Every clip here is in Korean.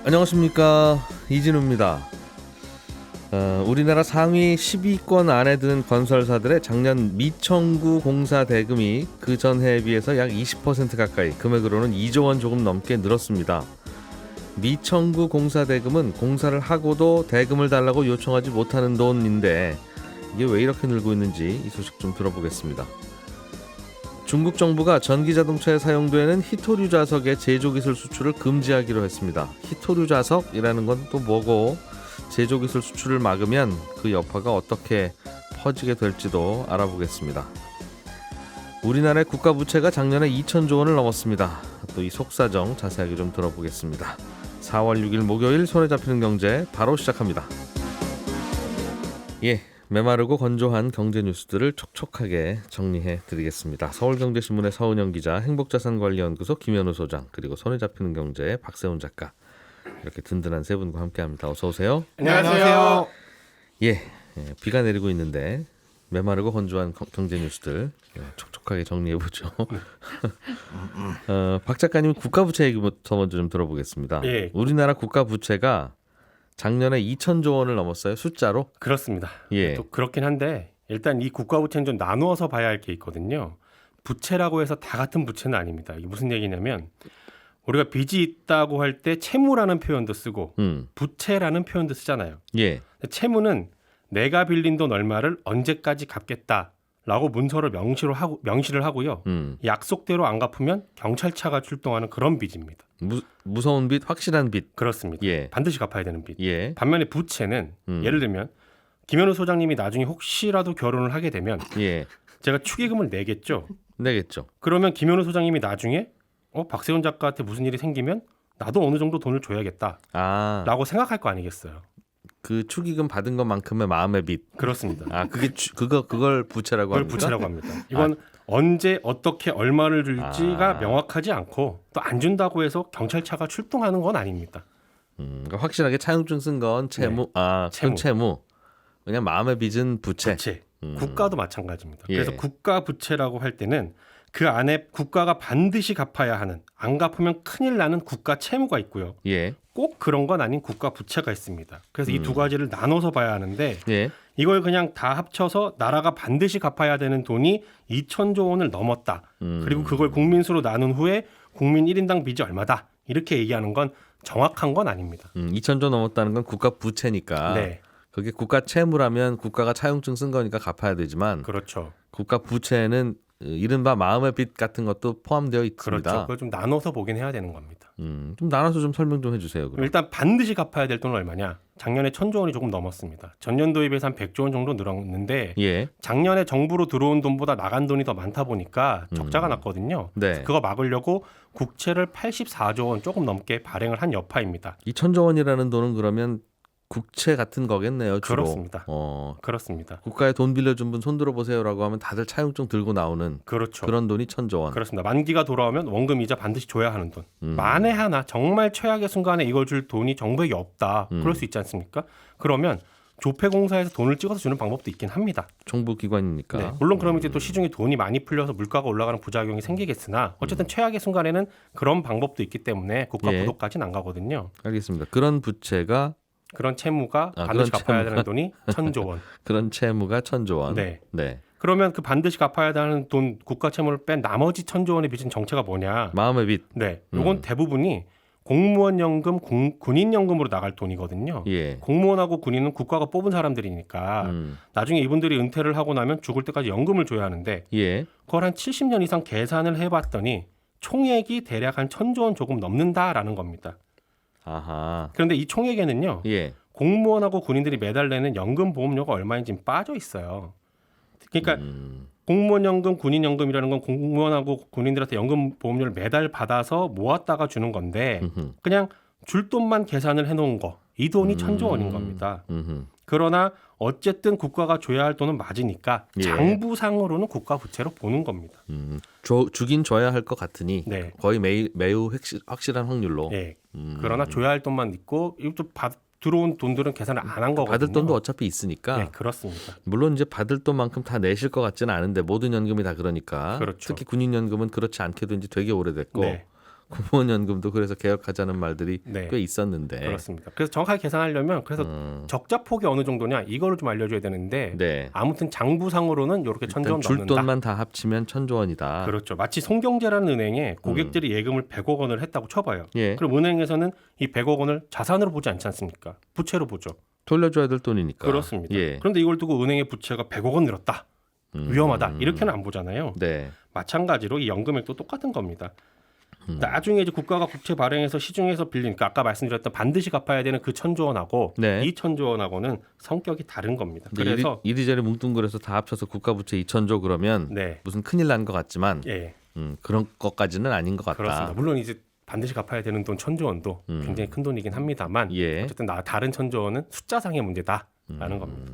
안녕하십니까, 이진우입니다. 우리나라 상위 10위권 안에 드는 건설사들의 작년 미청구 공사 대금이 그 전해에 비해서 약 20% 가까이, 금액으로는 2조 원 조금 넘게 늘었습니다. 미청구 공사 대금은 공사를 하고도 대금을 달라고 요청하지 못하는 돈인데 이게 왜 이렇게 늘고 있는지 이 소식 좀 들어보겠습니다. 중국 정부가 전기 자동차에 사용되는 히토류 자석의 제조 기술 수출을 금지하기로 했습니다. 히토류 자석이라는 건 또 뭐고, 제조 기술 수출을 막으면 그 여파가 어떻게 퍼지게 될지도 알아보겠습니다. 우리나라의 국가 부채가 작년에 2천조 원을 넘었습니다. 또 이 속사정 자세하게 좀 들어보겠습니다. 4월 6일 목요일 손에 잡히는 경제 바로 시작합니다. 메마르고 건조한 경제 뉴스들을 촉촉하게 정리해 드리겠습니다. 서울경제신문의 서은영 기자, 행복자산관리연구소 김현우 소장, 그리고 손에 잡히는 경제의 박세훈 작가, 이렇게 든든한 세 분과 함께합니다. 어서 오세요. 안녕하세요. 비가 내리고 있는데 메마르고 건조한 경제 뉴스들 촉촉하게 정리해보죠. 박 작가님, 국가부채 얘기부터 먼저 좀 들어보겠습니다. 예. 우리나라 국가부채가 작년에 2천조 원을 넘었어요, 숫자로? 그렇습니다. 예. 또 그렇긴 한데 일단 이 국가 부채는 좀 나누어서 봐야 할 게 있거든요. 부채라고 해서 다 같은 부채는 아닙니다. 이게 무슨 얘기냐면 우리가 빚이 있다고 할 때 채무라는 표현도 쓰고 부채라는 표현도 쓰잖아요. 예. 채무는 내가 빌린 돈 얼마를 언제까지 갚겠다라고 문서를 명시를 하고요. 약속대로 안 갚으면 경찰차가 출동하는 그런 빚입니다. 무서운 빚, 확실한 빚. 그렇습니다. 예. 반드시 갚아야 되는 빚. 예. 반면에 부채는 예를 들면 김현우 소장님이 나중에 혹시라도 결혼을 하게 되면 예. 제가 축의금을 내겠죠. 내겠죠. 그러면 김현우 소장님이 나중에 박세훈 작가한테 무슨 일이 생기면 나도 어느 정도 돈을 줘야겠다라고 생각할 거 아니겠어요. 그 축의금 받은 것만큼의 마음의 빚. 그렇습니다. 그게 그걸 부채라고 그걸 합니까? 부채라고 합니다. 이건 언제 어떻게 얼마를 줄지가 명확하지 않고 또 안 준다고 해서 경찰차가 출동하는 건 아닙니다. 그러니까 확실하게 차용증 쓴 건 채무. 채무. 채무. 그냥 마음의 빚은 부채. 국가도 마찬가지입니다. 예. 그래서 국가 부채라고 할 때는 그 안에 국가가 반드시 갚아야 하는, 안 갚으면 큰일 나는 국가 채무가 있고요. 예. 꼭 그런 건 아닌 국가 부채가 있습니다. 그래서 이 두 가지를 나눠서 봐야 하는데 예. 이걸 그냥 다 합쳐서 나라가 반드시 갚아야 되는 돈이 2천조 원을 넘었다. 그리고 그걸 국민수로 나눈 후에 국민 1인당 빚이 얼마다. 이렇게 얘기하는 건 정확한 건 아닙니다. 2천조 넘었다는 건 국가 부채니까. 네. 그게 국가 채무라면 국가가 차용증 쓴 거니까 갚아야 되지만, 그렇죠. 국가 부채는 이른바 마음의 빚 같은 것도 포함되어 있습니다. 그렇죠. 그걸 좀 나눠서 보긴 해야 되는 겁니다. 좀 나눠서 좀 설명 좀 해주세요. 그럼. 일단 반드시 갚아야 될 돈은 얼마냐? 작년에 1,000조 원이 조금 넘었습니다. 전년도에 비해서 한 100조 원 정도 늘었는데 예. 작년에 정부로 들어온 돈보다 나간 돈이 더 많다 보니까 적자가 났거든요. 네. 그거 막으려고 국채를 84조 원 조금 넘게 발행을 한 여파입니다. 2천조 원이라는 돈은 그러면 국채 같은 거겠네요, 주로. 그렇습니다. 그렇습니다. 국가에 돈 빌려준 분 손들어 보세요라고 하면 다들 차용증 들고 나오는 그렇죠. 그런 돈이 1,000조 원. 그렇습니다. 만기가 돌아오면 원금 이자 반드시 줘야 하는 돈. 만에 하나 정말 최악의 순간에 이걸 줄 돈이 정부에게 없다. 그럴 수 있지 않습니까? 그러면 조폐공사에서 돈을 찍어서 주는 방법도 있긴 합니다. 정부기관이니까. 네, 물론 그러면 이제 또 시중에 돈이 많이 풀려서 물가가 올라가는 부작용이 생기겠으나 어쨌든 최악의 순간에는 그런 방법도 있기 때문에 국가 예. 부도까지는 안 가거든요. 알겠습니다. 그런 부채가, 그런 채무가 그런 반드시 갚아야 채무가. 되는 돈이 1,000조 원. 그런 채무가 1,000조 원. 네. 네. 그러면 그 반드시 갚아야 되는 돈, 국가 채무를 뺀 나머지 1,000조 원의 빚은 정체가 뭐냐? 마음의 빚. 네, 요건 대부분이 공무원 연금, 군인 연금으로 나갈 돈이거든요. 예. 공무원하고 군인은 국가가 뽑은 사람들이니까 나중에 이분들이 은퇴를 하고 나면 죽을 때까지 연금을 줘야 하는데 예. 그걸 한 70년 이상 계산을 해봤더니 총액이 대략 한 1,000조 원 조금 넘는다라는 겁니다. 아하. 그런데 이 총액에는요. 예. 공무원하고 군인들이 매달 내는 연금 보험료가 얼마인지 빠져 있어요. 그러니까 공무원 연금, 군인 연금이라는 건 공무원하고 군인들한테 연금 보험료를 매달 받아서 모았다가 주는 건데 그냥 줄 돈만 계산을 해놓은 거. 이 돈이 1,000조 원인 겁니다. 그러나 어쨌든 국가가 줘야 할 돈은 맞으니까 예. 장부상으로는 국가 부채로 보는 겁니다. 주긴 줘야 할 것 같으니 네. 거의 매우 확실한 확률로. 네. 그러나 줘야 할 돈만 있고 이것도 들어온 돈들은 계산을 안 한 거거든요. 받을 돈도 어차피 있으니까. 네, 그렇습니다. 물론 이제 받을 돈만큼 다 내실 것 같지는 않은데 모든 연금이 다 그러니까. 그렇죠. 특히 군인연금은 그렇지 않게도 이제 되게 오래됐고. 네. 공무원 연금도 그래서 개혁하자는 말들이 네. 꽤 있었는데. 그렇습니다. 그래서 정확하게 계산하려면 그래서 적자 폭이 어느 정도냐 이거를 좀 알려줘야 되는데 네. 아무튼 장부상으로는 이렇게 1,000조 줄 넘는다. 돈만 다 합치면 1,000조 원이다. 그렇죠. 마치 송경제라는 은행에 고객들이 예금을 100억 원을 했다고 쳐봐요. 예. 그럼 은행에서는 이 100억 원을 자산으로 보지 않지 않습니까? 부채로 보죠. 돌려줘야 될 돈이니까. 그렇습니다. 예. 그런데 이걸 두고 은행의 부채가 100억 원 늘었다. 위험하다. 이렇게는 안 보잖아요. 네. 마찬가지로 이 연금액도 똑같은 겁니다. 나중에 이제 국가가 국채 발행해서 시중에서 빌린, 그러니까 아까 말씀드렸던 반드시 갚아야 되는 그 1,000조 원하고 네. 이 1,000조 원하고는 성격이 다른 겁니다. 그래서 이리저리 뭉뚱그려서 다 합쳐서 국가부채 2,000조 그러면 네, 무슨 큰일 난 것 같지만 예, 그런 것까지는 아닌 것 같다. 그렇습니다. 물론 이제 반드시 갚아야 되는 돈 1,000조 원도 굉장히 큰 돈이긴 합니다만 예. 어쨌든 다른 1,000조 원은 숫자상의 문제다라는 겁니다.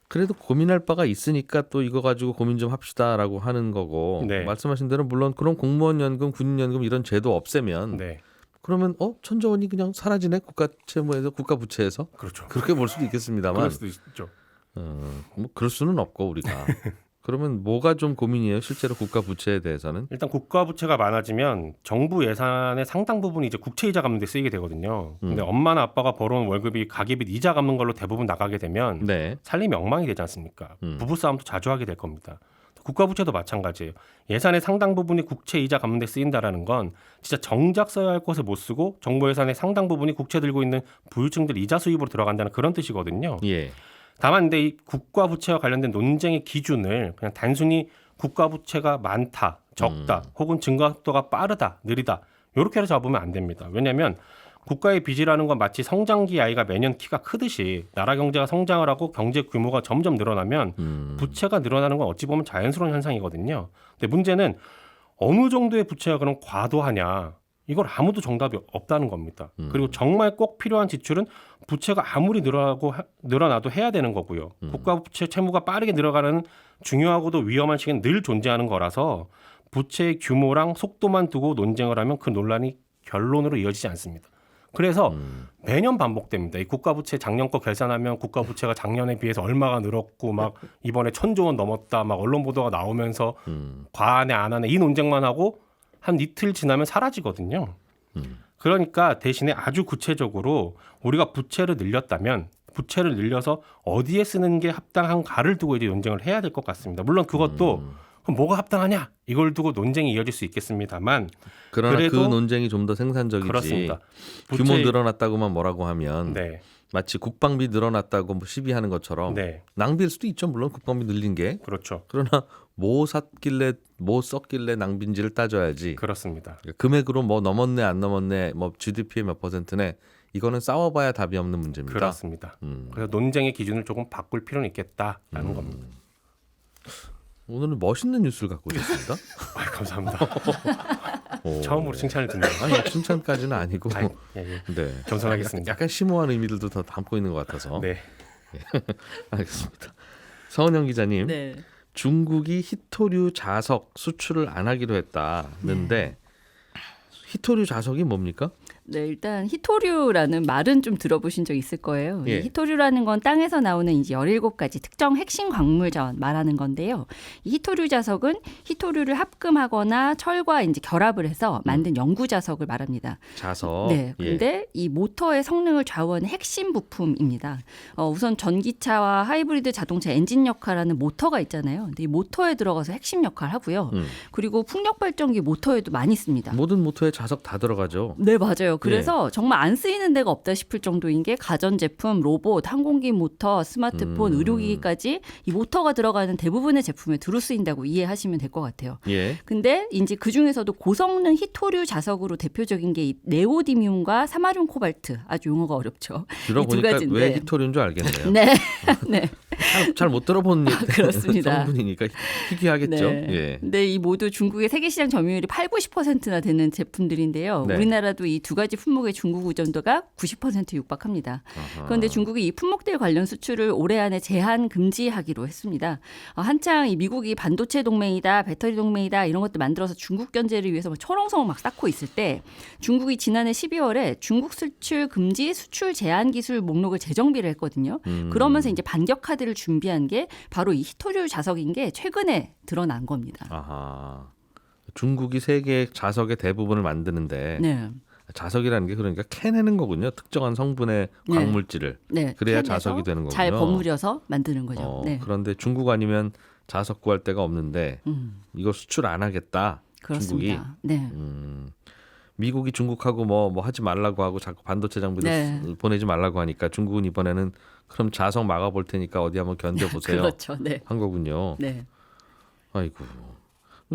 그래도 고민할 바가 있으니까 또 이거 가지고 고민 좀 합시다라고 하는 거고 네. 말씀하신 대로 물론 그런 공무원 연금, 군인 연금 이런 제도 없애면 네, 그러면 1,000조 원이 그냥 사라지네 국가 채무에서 국가 부채에서 그렇죠. 그렇게 볼 수도 있겠습니다만 그럴 수도 있죠. 뭐 그럴 수는 없고 우리가 그러면 뭐가 좀 고민이에요 실제로 국가 부채에 대해서는 일단 국가 부채가 많아지면 정부 예산의 상당 부분이 이제 국채 이자 갚는 데 쓰이게 되거든요. 근데 엄마나 아빠가 벌어온 월급이 가계비 이자 갚는 걸로 대부분 나가게 되면 네. 살림이 엉망이 되지 않습니까? 부부 싸움도 자주 하게 될 겁니다. 국가 부채도 마찬가지예요. 예산의 상당 부분이 국채 이자 갚는 데 쓰인다라는 건 진짜 정작 써야 할 곳에 못 쓰고 정부 예산의 상당 부분이 국채 들고 있는 부유층들 이자 수입으로 들어간다는 그런 뜻이거든요. 예. 다만 근데 이 국가 부채와 관련된 논쟁의 기준을 그냥 단순히 국가 부채가 많다, 적다, 혹은 증가 속도가 빠르다, 느리다 이렇게 해서 잡으면 안 됩니다. 왜냐하면 국가의 빚이라는 건 마치 성장기 아이가 매년 키가 크듯이 나라 경제가 성장을 하고 경제 규모가 점점 늘어나면 부채가 늘어나는 건 어찌 보면 자연스러운 현상이거든요. 근데 문제는 어느 정도의 부채가 그럼 과도하냐 이걸 아무도 정답이 없다는 겁니다. 그리고 정말 꼭 필요한 지출은 부채가 아무리 늘어나도 해야 되는 거고요. 국가 부채 채무가 빠르게 늘어가는 중요하고도 위험한 시기는 늘 존재하는 거라서 부채의 규모랑 속도만 두고 논쟁을 하면 그 논란이 결론으로 이어지지 않습니다. 그래서 매년 반복됩니다. 이 국가 부채 작년 거 계산하면 국가 부채가 작년에 비해서 얼마가 늘었고 막 이번에 1,000조 원 넘었다 막 언론 보도가 나오면서 과하네 안 하네 이 논쟁만 하고 한 이틀 지나면 사라지거든요. 그러니까 대신에 아주 구체적으로 우리가 부채를 늘렸다면 부채를 늘려서 어디에 쓰는 게 합당한가를 두고 이제 논쟁을 해야 될 것 같습니다. 물론 그것도 그럼 뭐가 합당하냐 이걸 두고 논쟁이 이어질 수 있겠습니다만 그러나 그 그래도 논쟁이 좀 더 생산적이지 그렇습니다. 규모 늘어났다고만 뭐라고 하면 네, 마치 국방비 늘어났다고 뭐 시비하는 것처럼 네, 낭비일 수도 있죠. 물론 국방비 늘린 게. 그렇죠. 그러나 뭐 샀길래 뭐 썼길래 낭비인지를 따져야지. 그렇습니다. 금액으로 뭐 넘었네 안 넘었네 뭐 GDP의 몇 %네 이거는 싸워봐야 답이 없는 문제입니다. 그렇습니다. 그래서 논쟁의 기준을 조금 바꿀 필요는 있겠다라는 겁니다. 오늘은 멋있는 뉴스를 갖고 오셨습니다. 아, 감사합니다. 오. 처음으로 칭찬을 듣네요. 아니 칭찬까지는 아니고 아, 예, 예. 네. 겸손하겠습니다. 약간 심오한 의미들도 더 담고 있는 것 같아서. 네. 알겠습니다. 서은영 기자님, 네. 중국이 히토류 자석 수출을 안 하기로 했다는데 히토류 자석이 뭡니까? 네, 일단 히토류라는 말은 좀 들어보신 적 있을 거예요. 예. 이 히토류라는 건 땅에서 나오는 이제 17가지 특정 핵심 광물 자원 말하는 건데요. 이 히토류 자석은 히토류를 합금하거나 철과 이제 결합을 해서 만든 연구 자석을 말합니다. 자석. 네. 예. 근데 이 모터의 성능을 좌우하는 핵심 부품입니다. 우선 전기차와 하이브리드 자동차 엔진 역할하는 모터가 있잖아요. 근데 이 모터에 들어가서 핵심 역할을 하고요. 그리고 풍력 발전기 모터에도 많이 씁니다. 모든 모터에 자석 다 들어가죠. 네, 맞아요. 그래서 정말 안 쓰이는 데가 없다 싶을 정도인 게 가전제품, 로봇, 항공기 모터, 스마트폰, 의료기기까지 이 모터가 들어가는 대부분의 제품에 두루 쓰인다고 이해하시면 될 것 같아요. 예. 근데 이제 그중에서도 고성능 히토류 자석으로 대표적인 게 이 네오디뮴과 사마듐 코발트, 아주 용어가 어렵죠. 들어보니까 가지인데. 왜 히토류인 줄 알겠네요. 네. 네. 잘 못 들어본 그렇습니다. 성분이니까 희귀하겠죠. 네. 예. 근데 이 모두 중국의 세계 시장 점유율이 80-90%나 되는 제품들인데요. 네. 우리나라도 이 두 가지 품목의 중국 의존도가 90% 육박합니다. 아하. 그런데 중국이 이 품목들 관련 수출을 올해 안에 제한 금지하기로 했습니다. 한창 이 미국이 반도체 동맹이다, 배터리 동맹이다 이런 것들 만들어서 중국 견제를 위해서 막 초롱성을 막 쌓고 있을 때 중국이 지난해 12월에 중국 수출 금지 수출 제한 기술 목록을 재정비를 했거든요. 그러면서 이제 반격 카드를 준비한 게 바로 이 히토류 자석인 게 최근에 드러난 겁니다. 아하. 중국이 세계 자석의 대부분을 만드는데 네. 자석이라는 게 그러니까 캐내는 거군요. 특정한 성분의 네. 광물질을. 네. 그래야 캐내서 자석이 되는 거군요. 잘 버무려서 만드는 거죠. 네. 그런데 중국 아니면 자석 구할 데가 없는데 이거 수출 안 하겠다. 그렇습니다. 네. 미국이 중국하고 뭐 하지 말라고 하고 자꾸 반도체 장비도 네. 보내지 말라고 하니까 중국은 이번에는 그럼 자석 막아볼 테니까 어디 한번 견뎌보세요. 그렇죠. 네. 한 거군요. 네. 아이고.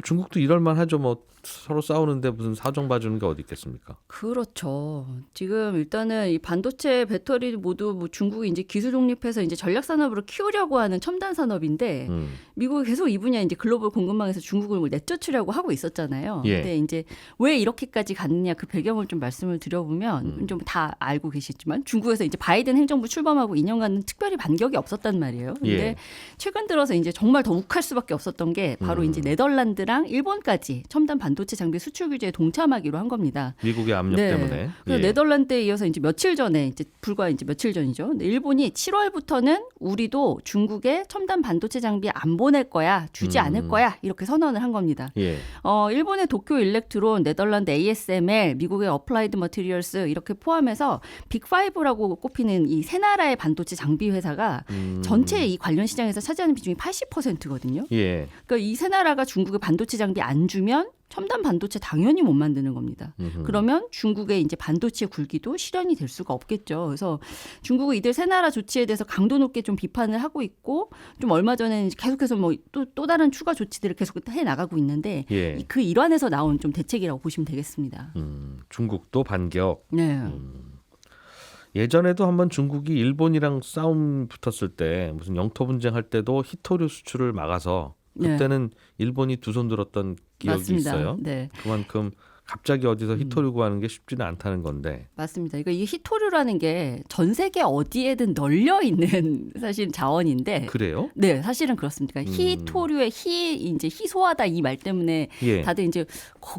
중국도 이럴만 하죠. 뭐 서로 싸우는데 무슨 사정 봐주는 게 어디 있겠습니까? 그렇죠. 지금 일단은 이 반도체 배터리 모두 뭐 중국이 이제 기술 독립해서 이제 전략 산업으로 키우려고 하는 첨단 산업인데 미국이 계속 이 분야 이제 글로벌 공급망에서 중국을 뭐 내쫓으려고 하고 있었잖아요. 예. 근데 이제 왜 이렇게까지 갔느냐 그 배경을 좀 말씀을 드려보면 좀 다 알고 계시지만 중국에서 이제 바이든 행정부 출범하고 2년간은 특별히 반격이 없었단 말이에요. 근데 예. 최근 들어서 이제 정말 더 욱할 수밖에 없었던 게 바로 이제 네덜란드랑 일본까지 첨단 반도체 장비 수출 규제에 동참하기로 한 겁니다. 미국의 압력 네. 때문에. 그래서 예. 네덜란드에 이어서 이제 며칠 전에 이제 불과 이제 며칠 전이죠. 근데 일본이 7월부터는 우리도 중국에 첨단 반도체 장비 안 보낼 거야, 주지 않을 거야 이렇게 선언을 한 겁니다. 예. 일본의 도쿄 일렉트론, 네덜란드 ASML, 미국의 어플라이드 머티리얼스 이렇게 포함해서 빅5라고 꼽히는 이 세 나라의 반도체 장비 회사가 전체 이 관련 시장에서 차지하는 비중이 80%거든요. 예. 그러니까 이 세 나라가 중국에 반도체 장비 안 주면 첨단 반도체 당연히 못 만드는 겁니다. 그러면 중국의 이제 반도체 굴기도 실현이 될 수가 없겠죠. 그래서 중국은 이들 세 나라 조치에 대해서 강도 높게 좀 비판을 하고 있고 좀 얼마 전에는 계속해서 뭐 또 다른 추가 조치들을 계속 해 나가고 있는데 예. 그 일환에서 나온 좀 대책이라고 보시면 되겠습니다. 중국도 반격. 네. 예전에도 한번 중국이 일본이랑 싸움 붙었을 때 무슨 영토 분쟁할 때도 히토류 수출을 막아서 그때는 일본이 두 손 들었던 기억이 맞습니다. 있어요. 네. 그만큼 갑자기 어디서 히토류 구하는 게 쉽지는 않다는 건데. 맞습니다. 이거 이 히토류라는 게 전 세계 어디에든 널려 있는 사실 자원인데. 그래요? 네, 사실은 그렇습니다. 그러니까 히토류의 이제 희소하다 이 말 때문에 예. 다들 이제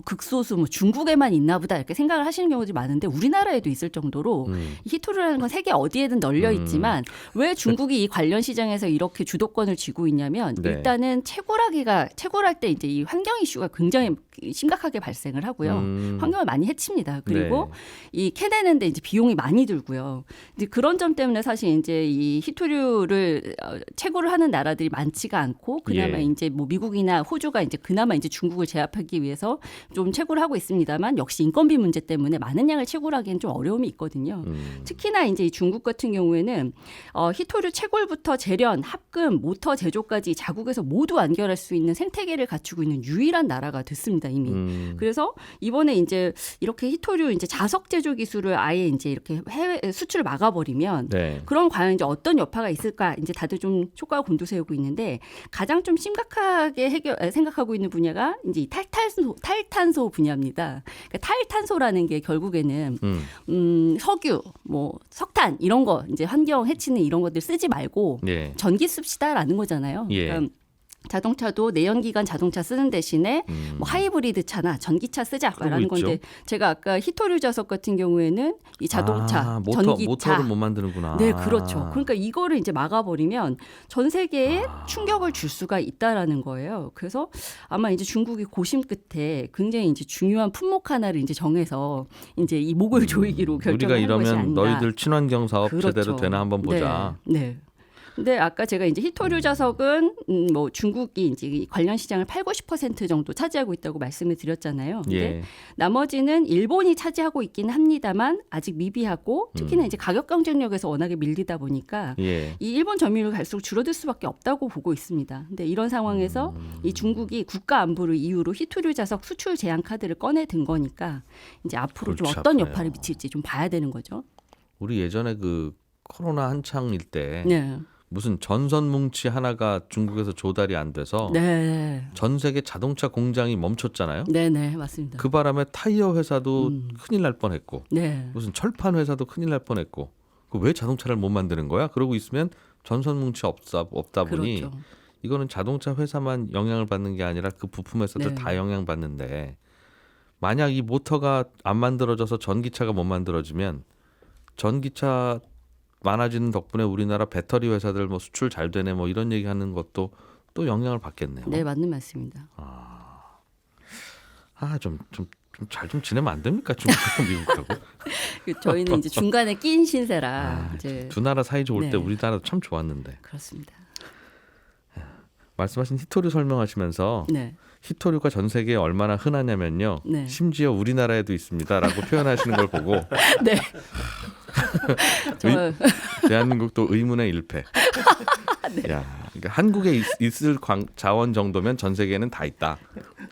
극소수 뭐 중국에만 있나 보다 이렇게 생각을 하시는 경우들이 많은데 우리나라에도 있을 정도로 히토류라는 건 세계 어디에든 널려 있지만 왜 중국이 이 관련 시장에서 이렇게 주도권을 쥐고 있냐면 네. 일단은 채굴할 때 이제 이 환경 이슈가 굉장히 심각하게 발생을 하고요. 환경을 많이 해칩니다. 그리고 이 캐내는데 이제 비용이 많이 들고요. 이제 그런 점 때문에 사실 이제 이 히토류를 채굴을 하는 나라들이 많지가 않고 그나마 예. 이제 뭐 미국이나 호주가 이제 그나마 이제 중국을 제압하기 위해서 좀 채굴을 하고 있습니다만 역시 인건비 문제 때문에 많은 양을 채굴하기는 좀 어려움이 있거든요. 특히나 이제 이 중국 같은 경우에는 히토류 채굴부터 재련, 합금, 모터 제조까지 자국에서 모두 완결할 수 있는 생태계를 갖추고 있는 유일한 나라가 됐습니다 이미. 그래서 이번에 이제 이렇게 히토류 이제 자석 제조 기술을 아예 이제 이렇게 해외 수출을 막아버리면 네. 그럼 과연 이제 어떤 여파가 있을까 이제 다들 좀 촉각을 곤두세우고 있는데 가장 좀 심각하게 생각하고 있는 분야가 이제 이 탈탄소 분야입니다. 그러니까 탈탄소라는 게 결국에는 석유, 뭐 석탄 이런 거 이제 환경 해치는 이런 것들 쓰지 말고 예. 전기 씁시다라는 거잖아요. 예. 그러니까 자동차도 내연기관 자동차 쓰는 대신에 뭐 하이브리드 차나 전기차 쓰자라는 그러고 있죠. 건데 제가 아까 히토류 자석 같은 경우에는 이 자동차, 전기차 모터를 못 만드는구나. 네, 그렇죠. 그러니까 이거를 이제 막아버리면 전 세계에 충격을 줄 수가 있다라는 거예요. 그래서 아마 이제 중국이 고심 끝에 굉장히 이제 중요한 품목 하나를 이제 정해서 이제 이 목을 조이기로 우리가 결정을 한 것이 이러면 아닌가. 너희들 친환경 사업 그렇죠. 제대로 되나 한번 보자. 네. 네. 근데 아까 제가 이제 히토류 자석은 뭐 중국이 이제 이 관련 시장을 80-90% 정도 차지하고 있다고 말씀을 드렸잖아요. 근데 예. 나머지는 일본이 차지하고 있긴 합니다만 아직 미비하고 특히나 이제 가격 경쟁력에서 워낙에 밀리다 보니까 예. 이 일본 점유율이 갈수록 줄어들 수밖에 없다고 보고 있습니다. 근데 이런 상황에서 이 중국이 국가 안보를 이유로 히토류 자석 수출 제한 카드를 꺼내 든 거니까 이제 앞으로 좀 골치 어떤 아파요. 여파를 미칠지 좀 봐야 되는 거죠. 우리 예전에 그 코로나 한창일 때 네. 무슨 전선 뭉치 하나가 중국에서 조달이 안 돼서 네. 전 세계 자동차 공장이 멈췄잖아요. 네, 네, 맞습니다. 그 바람에 타이어 회사도 큰일 날 뻔했고 네. 무슨 철판 회사도 큰일 날 뻔했고 그 왜 자동차를 못 만드는 거야? 그러고 있으면 전선 뭉치 없다 보니 그렇죠. 이거는 자동차 회사만 영향을 받는 게 아니라 그 부품 회사들 네. 다 영향받는데 만약 이 모터가 안 만들어져서 전기차가 못 만들어지면 전기차 많아지는 덕분에 우리나라 배터리 회사들 뭐 수출 잘 되네 뭐 이런 얘기하는 것도 또 영향을 받겠네요. 네, 맞는 말씀입니다. 좀 잘 좀 지내면 안 됩니까? 중국하고 미국하고. 저희는 이제 중간에 낀 신세라 이제 두 나라 사이 좋을 때 네. 우리나라도 참 좋았는데. 그렇습니다. 말씀하신 히토류 설명하시면서 네. 히토류가 전 세계에 얼마나 흔하냐면요. 네. 심지어 우리나라에도 있습니다라고 표현하시는 걸 보고 네. 저 대한민국도 의문의 일패. 네. 야, 그러니까 한국에 있을 자원 정도면 전 세계에는 다 있다.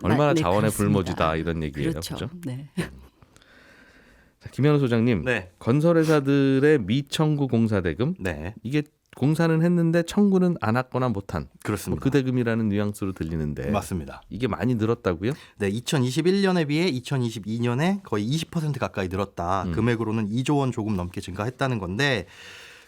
얼마나 네, 자원의 그렇습니다. 불모지다 이런 얘기예요. 그렇죠. 그렇죠? 네. 자, 김현우 소장님, 네. 건설회사들의 미청구 공사대금 네. 이게 공사는 했는데 청구는 안 왔거나 못한 뭐 그렇습니다. 그 대금이라는 뉘앙스로 들리는데 맞습니다. 이게 많이 늘었다고요? 네, 2021년에 비해 2022년에 거의 20% 가까이 늘었다. 금액으로는 2조 원 조금 넘게 증가했다는 건데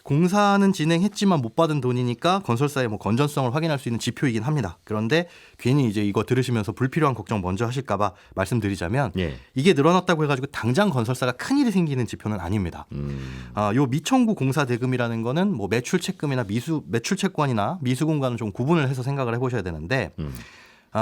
공사는 진행했지만 못 받은 돈이니까 건설사의 뭐 건전성을 확인할 수 있는 지표이긴 합니다. 그런데 괜히 이제 이거 들으시면서 불필요한 걱정 먼저 하실까 봐 말씀드리자면 예. 이게 늘어났다고 해가지고 당장 건설사가 큰일이 생기는 지표는 아닙니다. 요 미청구 공사 대금이라는 거는 뭐 매출채권이나 매출채권이나 미수금과는 좀 구분을 해서 생각을 해보셔야 되는데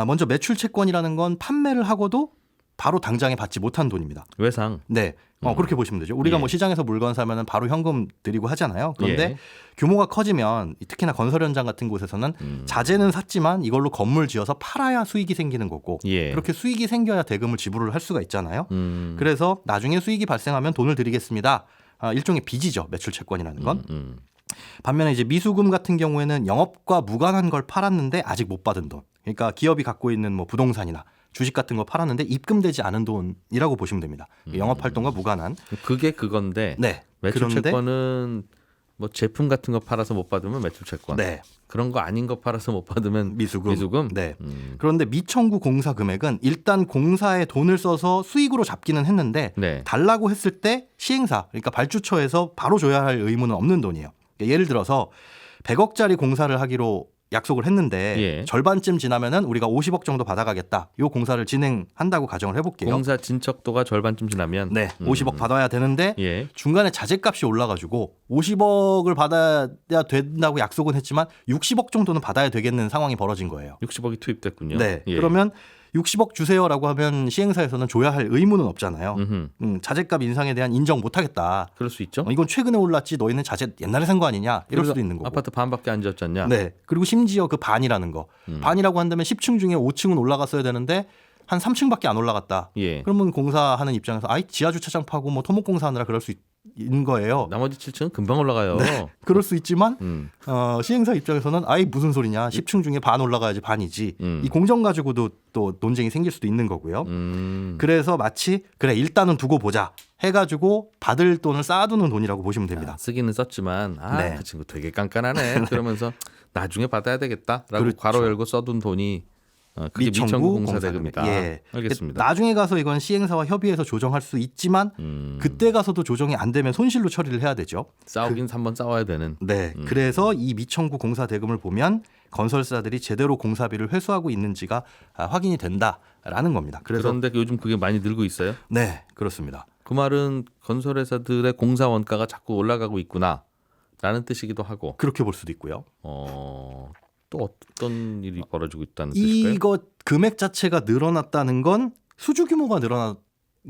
먼저 매출채권이라는 건 판매를 하고도 바로 당장에 받지 못한 돈입니다. 외상. 네. 그렇게 보시면 되죠. 우리가 예. 뭐 시장에서 물건 사면은 바로 현금 드리고 하잖아요. 그런데 예. 규모가 커지면 특히나 건설 현장 같은 곳에서는 자재는 샀지만 이걸로 건물 지어서 팔아야 수익이 생기는 거고 예. 그렇게 수익이 생겨야 대금을 지불을 할 수가 있잖아요. 그래서 나중에 수익이 발생하면 돈을 드리겠습니다. 일종의 빚이죠. 매출 채권이라는 건. 반면에 이제 미수금 같은 경우에는 영업과 무관한 걸 팔았는데 아직 못 받은 돈. 그러니까 기업이 갖고 있는 뭐 부동산이나 주식 같은 거 팔았는데 입금되지 않은 돈이라고 보시면 됩니다. 영업 활동과 무관한. 그게 그건데 네. 매출채권은 뭐 제품 같은 거 팔아서 못 받으면 매출채권. 네. 그런 거 아닌 거 팔아서 못 받으면 미수금. 네. 그런데 미청구 공사 금액은 일단 공사에 돈을 써서 수익으로 잡기는 했는데 네. 달라고 했을 때 시행사 그러니까 발주처에서 바로 줘야 할 의무는 없는 돈이에요. 그러니까 예를 들어서 100억짜리 공사를 하기로 약속을 했는데 예. 절반쯤 지나면은 우리가 50억 정도 받아가겠다. 요 공사를 진행한다고 가정을 해볼게요. 공사 진척도가 절반쯤 지나면 네, 50억 받아야 되는데 예. 중간에 자재값이 올라가지고 50억을 받아야 된다고 약속은 했지만 60억 정도는 받아야 되겠는 상황이 벌어진 거예요. 60억이 투입됐군요. 네, 예. 그러면 60억 주세요라고 하면 시행사에서는 줘야 할 의무는 없잖아요. 음흠. 자재값 인상에 대한 인정 못하겠다. 그럴 수 있죠. 이건 최근에 올랐지 너희는 자재 옛날에 산 거 아니냐 이럴 수도 있는 거고. 아파트 반밖에 안 지었잖냐. 네. 그리고 심지어 그 반이라는 거. 반이라고 한다면 10층 중에 5층은 올라갔어야 되는데 한 3층밖에 안 올라갔다. 예. 그러면 공사하는 입장에서 지하 주차장 파고 뭐 토목 공사하느라 그럴 수 있는 거예요. 나머지 7층은 금방 올라가요. 네. 그럴 수 있지만 시행사 입장에서는 무슨 소리냐. 10층 중에 반 올라가야지 반이지. 이 공정 가지고도 또 논쟁이 생길 수도 있는 거고요. 그래서 마치 그래 일단은 두고 보자 해가지고 받을 돈을 쌓아두는 돈이라고 보시면 됩니다. 쓰기는 썼지만 네. 그 친구 되게 깐깐하네. 그러면서 나중에 받아야 되겠다라고 그렇죠. 괄호 열고 써둔 돈이 그게 미청구 공사대금이다. 예. 알겠습니다. 나중에 가서 이건 시행사와 협의해서 조정할 수 있지만 그때 가서도 조정이 안 되면 손실로 처리를 해야 되죠. 싸우긴 3번 싸워야 되는. 네. 그래서 이 미청구 공사 대금을 보면 건설사들이 제대로 공사비를 회수하고 있는지가 확인이 된다라는 겁니다. 그런데 요즘 그게 많이 늘고 있어요. 네, 그렇습니다. 그 말은 건설회사들의 공사 원가가 자꾸 올라가고 있구나라는 뜻이기도 하고. 그렇게 볼 수도 있고요. 또 어떤 일이 벌어지고 있다는 뜻일까요? 이거 금액 자체가 늘어났다는 건 수주 규모가 늘어난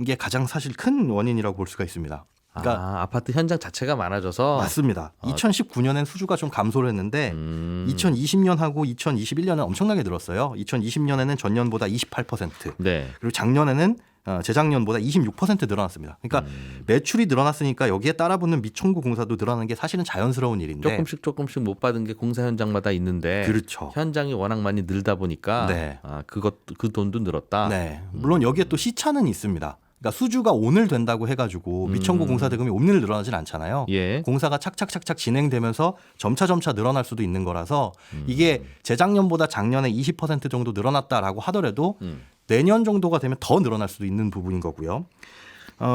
게 가장 사실 큰 원인이라고 볼 수가 있습니다. 그러니까 아파트 현장 자체가 많아져서. 맞습니다. 2019년엔 수주가 좀 감소를 했는데 2020년하고 2021년은 엄청나게 늘었어요. 2020년에는 전년보다 28%. 네. 그리고 작년에는 재작년보다 26% 늘어났습니다. 그러니까 매출이 늘어났으니까 여기에 따라붙는 미청구 공사도 늘어나는 게 사실은 자연스러운 일인데 조금씩 못 받은 게 공사 현장마다 있는데 그렇죠. 현장이 워낙 많이 늘다 보니까 네. 그 돈도 늘었다. 네. 물론 여기에 또 시차는 있습니다. 그러니까 수주가 오늘 된다고 해가지고 미청구 공사 대금이 오늘 늘어나진 않잖아요. 예. 공사가 착착착착 진행되면서 점차 늘어날 수도 있는 거라서 이게 재작년보다 작년에 20% 정도 늘어났다라고 하더라도 내년 정도가 되면 더 늘어날 수도 있는 부분인 거고요.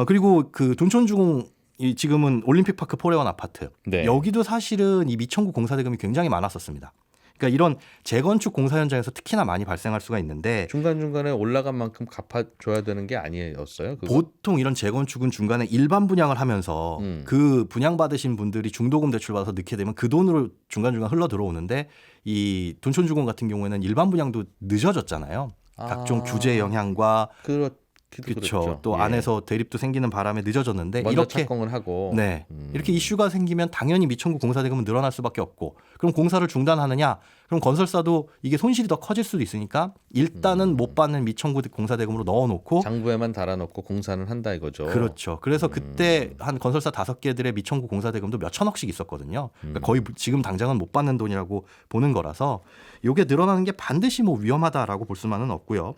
그리고 그 둔촌주공 지금은 올림픽파크 포레원 아파트 네. 여기도 사실은 이 미청구 공사 대금이 굉장히 많았었습니다. 그러니까 이런 재건축 공사 현장에서 특히나 많이 발생할 수가 있는데 중간중간에 올라간 만큼 갚아줘야 되는 게 아니었어요? 그거? 보통 이런 재건축은 중간에 일반 분양을 하면서 그 분양받으신 분들이 중도금 대출 받아서 넣게 되면 그 돈으로 중간중간 흘러 들어오는데 이 둔촌주공 같은 경우에는 일반 분양도 늦어졌잖아요. 각종 규제 영향과 그렇죠. 또 예. 안에서 대립도 생기는 바람에 늦어졌는데 먼저 이렇게 착공을 하고 네. 이렇게 이슈가 생기면 당연히 미청구 공사 대금은 늘어날 수밖에 없고 그럼 공사를 중단하느냐? 그럼 건설사도 이게 손실이 더 커질 수도 있으니까 일단은 못 받는 미청구 공사 대금으로 넣어놓고 장부에만 달아놓고 공사는 한다 이거죠. 그렇죠. 그래서 그때 한 건설사 5개들의 미청구 공사 대금도 몇 천억씩 있었거든요. 그러니까 거의 지금 당장은 못 받는 돈이라고 보는 거라서 이게 늘어나는 게 반드시 뭐 위험하다라고 볼 수만은 없고요.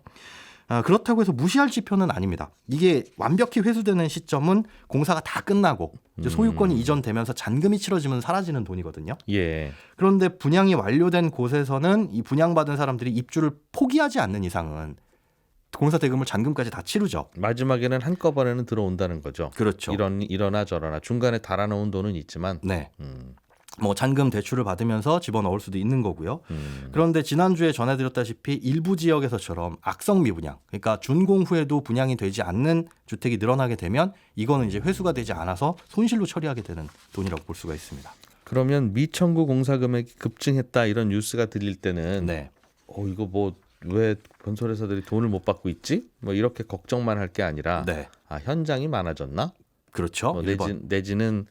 그렇다고 해서 무시할 지표는 아닙니다. 이게 완벽히 회수되는 시점은 공사가 다 끝나고 이제 소유권이 이전되면서 잔금이 치러지면 사라지는 돈이거든요. 예. 그런데 분양이 완료된 곳에서는 이 분양받은 사람들이 입주를 포기하지 않는 이상은 공사 대금을 잔금까지 다 치르죠. 마지막에는 한꺼번에는 들어온다는 거죠. 그렇죠. 이러나 저러나 중간에 달아놓은 돈은 있지만 네. 뭐 잔금 대출을 받으면서 집어넣을 수도 있는 거고요. 그런데 지난주에 전해드렸다시피 일부 지역에서처럼 악성 미분양, 그러니까 준공 후에도 분양이 되지 않는 주택이 늘어나게 되면 이거는 이제 회수가 되지 않아서 손실로 처리하게 되는 돈이라고 볼 수가 있습니다. 그러면 미청구 공사 금액이 급증했다 이런 뉴스가 들릴 때는 네. 이거 뭐 왜 건설회사들이 돈을 못 받고 있지? 뭐 이렇게 걱정만 할 게 아니라 네. 현장이 많아졌나? 그렇죠. 뭐 1번. 내지는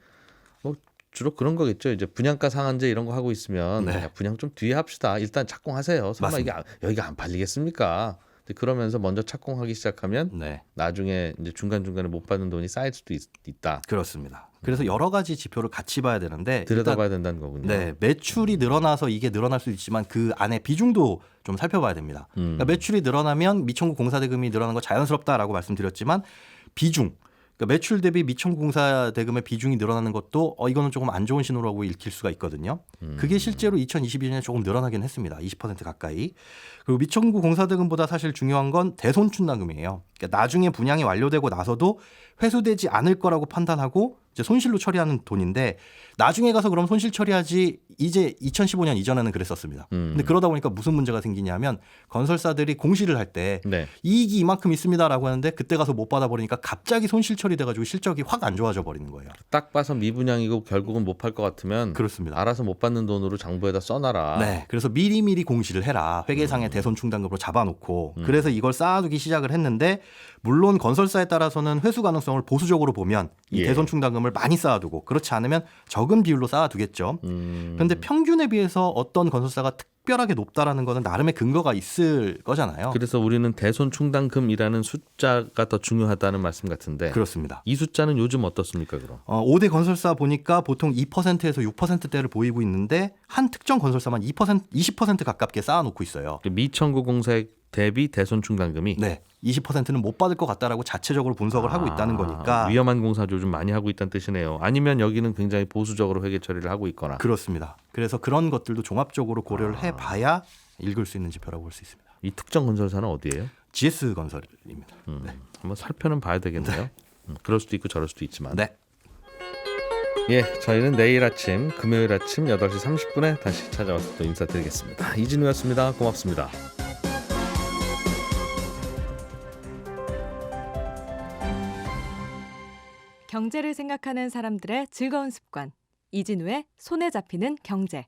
뭐 주로 그런 거겠죠. 이제 분양가 상한제 이런 거 하고 있으면 네. 야, 분양 좀 뒤에 합시다. 일단 착공하세요. 설마 맞습니다. 여기가 안 팔리겠습니까? 근데 그러면서 먼저 착공하기 시작하면 네. 나중에 이제 중간중간에 못 받는 돈이 쌓일 수도 있다. 그렇습니다. 그래서 여러 가지 지표를 같이 봐야 되는데 들여다봐야 된다는 거군요. 네, 매출이 늘어나서 이게 늘어날 수 있지만 그 안에 비중도 좀 살펴봐야 됩니다. 그러니까 매출이 늘어나면 미청구 공사 대금이 늘어나는 거 자연스럽다라고 말씀드렸지만 비중, 그러니까 매출 대비 미청구 공사 대금의 비중이 늘어나는 것도 이거는 조금 안 좋은 신호라고 읽힐 수가 있거든요. 그게 실제로 2022년에 조금 늘어나긴 했습니다. 20% 가까이. 그리고 미청구 공사 대금보다 사실 중요한 건 대손충당금이에요. 그러니까 나중에 분양이 완료되고 나서도 회수되지 않을 거라고 판단하고 이제 손실로 처리하는 돈인데 나중에 가서 그럼 손실 처리하지 이제 2015년 이전에는 그랬었습니다. 근데 그러다 보니까 무슨 문제가 생기냐면 건설사들이 공시를 할 때 네. 이익이 이만큼 있습니다라고 하는데 그때 가서 못 받아버리니까 갑자기 손실 처리돼가지고 실적이 확 안 좋아져 버리는 거예요. 딱 봐서 미분양이고 결국은 못 팔 것 같으면 그렇습니다. 알아서 못 받는 돈으로 장부에다 써놔라. 네, 그래서 미리미리 공시를 해라. 회계상의 대손충당금으로 잡아놓고 그래서 이걸 쌓아두기 시작을 했는데 물론 건설사에 따라서는 회수 가능성을 보수적으로 보면 이 예. 대손충당금을 많이 쌓아두고 그렇지 않으면 적은 비율로 쌓아두겠죠. 그런데 평균에 비해서 어떤 건설사가 특별하게 높다라는 거는 나름의 근거가 있을 거잖아요. 그래서 우리는 대손충당금이라는 숫자가 더 중요하다는 말씀 같은데 그렇습니다. 이 숫자는 요즘 어떻습니까 그럼? 5대 건설사 보니까 보통 2%에서 6%대를 보이고 있는데 한 특정 건설사만 20% 가깝게 쌓아놓고 있어요. 미청구 공사액 대비 대손충당금이 네, 20%는 못 받을 것 같다라고 자체적으로 분석을 하고 있다는 거니까 위험한 공사 요즘 많이 하고 있다는 뜻이네요. 아니면 여기는 굉장히 보수적으로 회계 처리를 하고 있거나. 그렇습니다. 그래서 그런 것들도 종합적으로 고려를 해봐야 읽을 수 있는 지표라고 볼 수 있습니다. 이 특정 건설사는 어디예요? GS 건설입니다. 네. 한번 살펴는 봐야 되겠네요. 그럴 수도 있고 저럴 수도 있지만. 네. 예, 저희는 내일 아침 금요일 아침 8시 30분에 다시 찾아와서 또 인사드리겠습니다. 이진우였습니다. 고맙습니다. 경제를 생각하는 사람들의 즐거운 습관. 이진우의 손에 잡히는 경제.